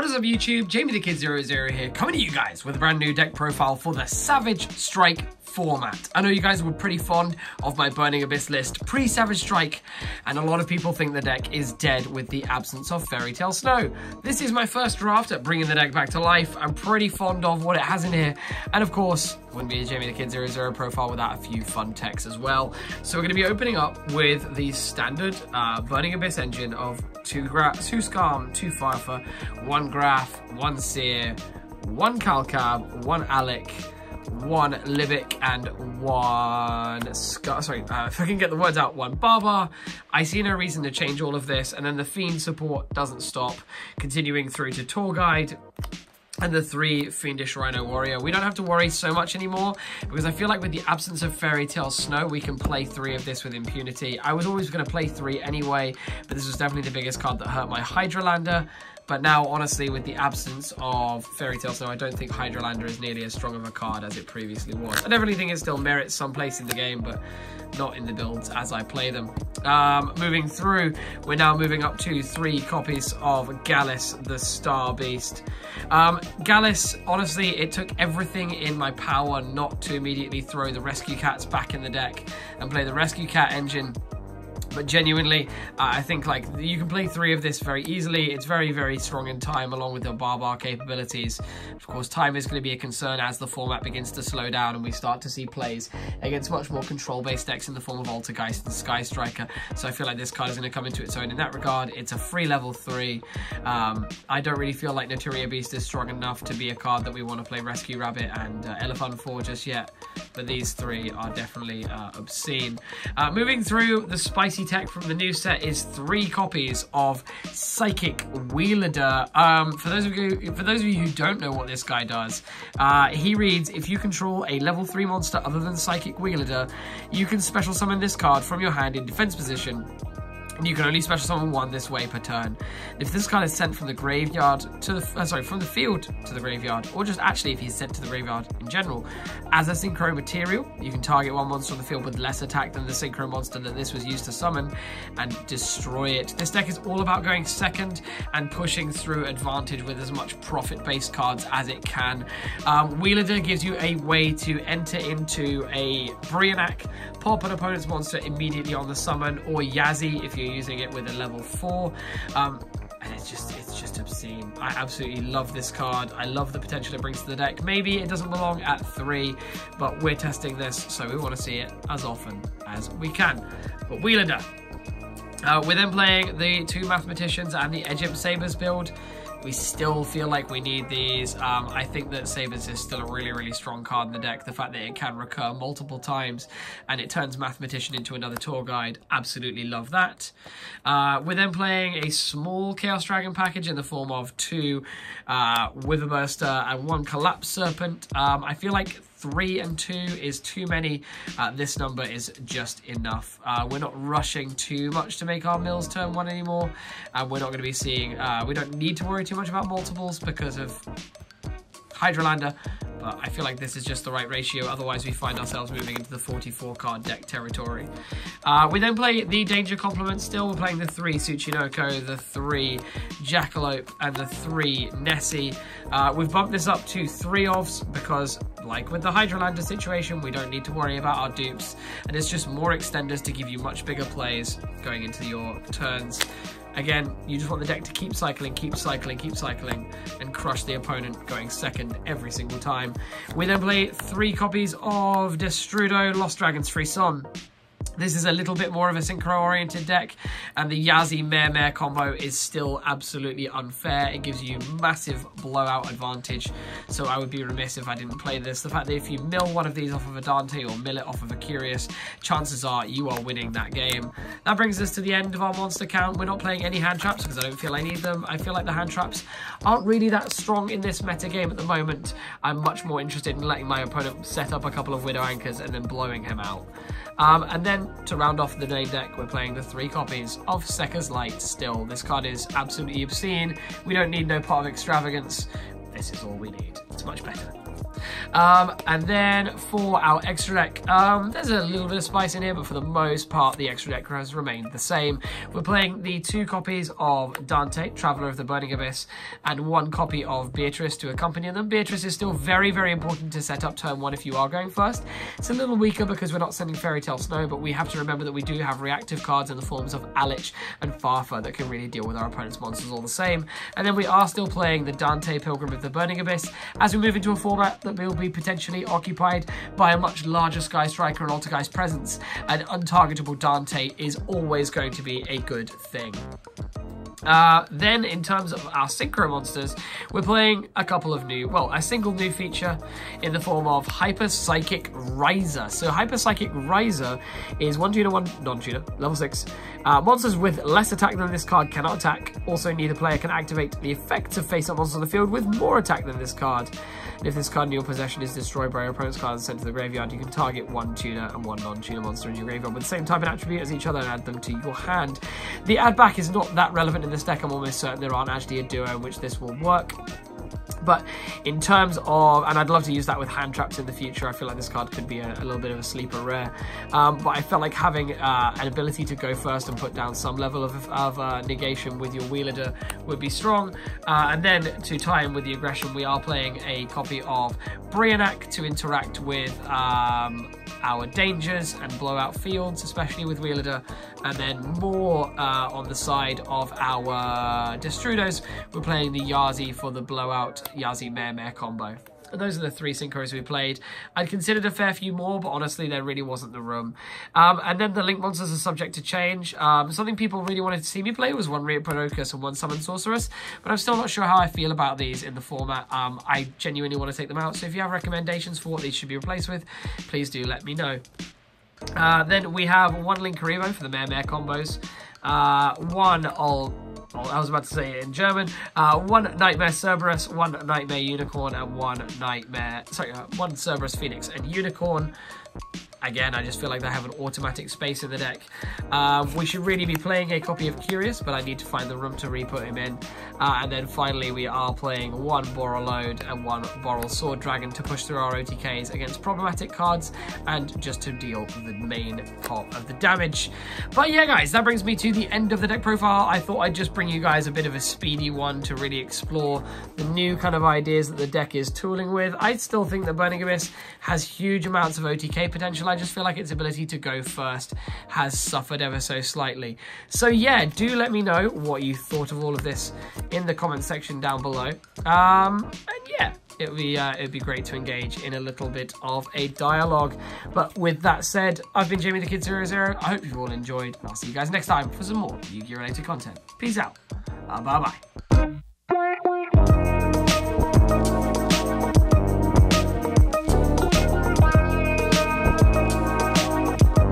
What is up YouTube, Jamie the Kid 00 here, coming to you guys with a brand new deck profile for the Savage Strike format. I know you guys were pretty fond of my Burning Abyss list pre-Savage Strike, and a lot of people think the deck is dead with the absence of Fairy Tale Snow. This is my first draft at bringing the deck back to life. I'm pretty fond of what it has in here, and of course, wouldn't be a Jamie the Kid 00 profile without a few fun techs as well. So we're going to be opening up with the standard Burning Abyss engine of 2 Skarm, 2 Farfa, 1 Graph, 1 Seer, 1 Calcab, 1 Alec, 1 Libic, and 1 Scar. Sorry, if I can get the words out, 1 Barbar. I see no reason to change all of this, and then the Fiend support doesn't stop, continuing through to Tour Guide. And the 3 Fiendish Rhino Warrior. We don't have to worry so much anymore because I feel like with the absence of Fairy Tale Snow, we can play 3 of this with impunity. I was always going to play 3 anyway, but this was definitely the biggest card that hurt my Hydralander. But now, honestly, with the absence of Fairy Tale Snow, I don't think Hydralander is nearly as strong of a card as it previously was. I definitely think it still merits some place in the game, but not in the builds as I play them. Moving through, we're now moving up to 3 copies of Gallus, the Star Beast. Gallus, honestly, it took everything in my power not to immediately throw the Rescue Cats back in the deck and play the Rescue Cat engine. But genuinely, I think like you can play 3 of this very easily. It's very, very strong in time along with the Barbar capabilities. Of course, time is going to be a concern as the format begins to slow down and we start to see plays against much more control-based decks in the form of Altergeist and Sky Striker. So I feel like this card is going to come into its own in that regard. It's a free level 3. I don't really feel like Noturia Beast is strong enough to be a card that we want to play Rescue Rabbit and Elephant for just yet. But these 3 are definitely obscene. Moving through, the spicy tech from the new set is 3 copies of Psychic Wheelader. For those of you who don't know what this guy does, he reads: if you control a level 3 monster other than Psychic Wheelader, you can special summon this card from your hand in defense position. And you can only special summon 1 this way per turn. If this card is sent from the graveyard to the from the field to the graveyard, or just actually if he's sent to the graveyard in general, as a synchro material, you can target 1 monster on the field with less attack than the synchro monster that this was used to summon and destroy it. This deck is all about going second and pushing through advantage with as much profit-based cards as it can. Wheelader gives you a way to enter into a Brionac, pop an opponent's monster immediately on the summon, or Yazzie if you're using it with a level 4. And it's just obscene. I absolutely love this card. I love the potential it brings to the deck. Maybe it doesn't belong at 3, but we're testing this, so we want to see it as often as we can. But Wheelander. We're then playing the 2 Mathematicians and the Egypt Sabers build. We still feel like we need these. I think that Sabers is still a really, really strong card in the deck. The fact that it can recur multiple times and it turns Mathematician into another tour guide, absolutely love that. We're then playing a small Chaos Dragon package in the form of 2 Witherburster and 1 Collapse Serpent. I feel like 3 and 2 is too many. This number is just enough. We're not rushing too much to make our mills turn 1 anymore, and we're not going to be seeing, we don't need to worry too much about multiples because of Hydralander, but I feel like this is just the right ratio. Otherwise, we find ourselves moving into the 44 card deck territory. We then play the Danger Complement still. We're playing the 3 Tsuchinoko, the 3 Jackalope, and the 3 Nessie. We've bumped this up to 3 ofs because, like with the Hydralander situation, we don't need to worry about our dupes, and it's just more extenders to give you much bigger plays going into your turns. Again, you just want the deck to keep cycling, keep cycling, keep cycling, and crush the opponent going second every single time. We then play 3 copies of Destrudo, Lost Dragon's Frisson. This is a little bit more of a synchro-oriented deck, and the Yazzie Mare combo is still absolutely unfair. It gives you massive blowout advantage, so I would be remiss if I didn't play this. The fact that if you mill one of these off of a Dante or mill it off of a Curious, chances are you are winning that game. That brings us to the end of our monster count. We're not playing any hand traps because I don't feel I need them. I feel like the hand traps aren't really that strong in this meta game at the moment. I'm much more interested in letting my opponent set up a couple of Widow Anchors and then blowing him out. And then to round off the main deck, we're playing the 3 copies of Sekka's Light still. This card is absolutely obscene. We don't need no pot of extravagance. This is all we need. It's much better. And then for our extra deck, there's a little bit of spice in here, but for the most part, the extra deck has remained the same. We're playing the 2 copies of Dante, Traveller of the Burning Abyss, and 1 copy of Beatrice to accompany them. Beatrice is still very, very important to set up turn 1 if you are going first. It's a little weaker because we're not sending Fairy Tale Snow, but we have to remember that we do have reactive cards in the forms of Alich and Farfa that can really deal with our opponent's monsters all the same. And then we are still playing the Dante, Pilgrim of the Burning Abyss, as we move into a format that will be potentially occupied by a much larger Sky Striker and Altergeist presence. An untargetable Dante is always going to be a good thing. Then in terms of our Synchro monsters, we're playing a couple of a single new feature in the form of Hyper Psychic Riser. So Hyper Psychic Riser is 1 tuner, 1 non-tuner, level 6. Monsters with less attack than this card cannot attack. Also, neither player can activate the effects of face-up monsters on the field with more attack than this card. And if this card in your possession is destroyed by your opponent's card and sent to the graveyard, you can target 1 tuner and 1 non-tuner monster in your graveyard with the same type and attribute as each other and add them to your hand. The add back is not that relevant in this deck. I'm almost certain there aren't actually a duo in which this will work. But in terms of, and I'd love to use that with hand traps in the future, I feel like this card could be a little bit of a sleeper rare. But I felt like having an ability to go first and put down some level of negation with your Wielder would be strong. And then to tie in with the aggression, we are playing a copy of Brionac to interact with our dangers and blow out fields, especially with Wielder. And then more on the side of our Destrudos, we're playing the Yazi for the blowout Yazi Mare combo. And those are the 3 synchros we played. I'd considered a fair few more, but honestly, there really wasn't the room. And then the Link monsters are subject to change. Something people really wanted to see me play was 1 Rheaprocus and 1 Summon Sorceress, but I'm still not sure how I feel about these in the format. I genuinely want to take them out, so if you have recommendations for what these should be replaced with, please do let me know. Then we have 1 Linkuriboh for the Mare combos, 1 I was about to say it in German. 1 Nightmare Cerberus, 1 Nightmare Unicorn, and 1 Cerberus Phoenix and Unicorn. Again, I just feel like they have an automatic space in the deck. We should really be playing a copy of Curious, but I need to find the room to re-put him in. And then finally, we are playing 1 Borreload and 1 Borrel Sword Dragon to push through our OTKs against problematic cards and just to deal the main part of the damage. But yeah, guys, that brings me to the end of the deck profile. I thought I'd just bring you guys a bit of a speedy one to really explore the new kind of ideas that the deck is tooling with. I still think that Burning Abyss has huge amounts of OTK potential. I just feel like its ability to go first has suffered ever so slightly. So yeah, do let me know what you thought of all of this in the comment section down below. And yeah, it'd be great to engage in a little bit of a dialogue. But with that said, I've been Jamie the Kid 00. I hope you've all enjoyed, and I'll see you guys next time for some more Yu-Gi-Oh related content. Peace out. Bye bye.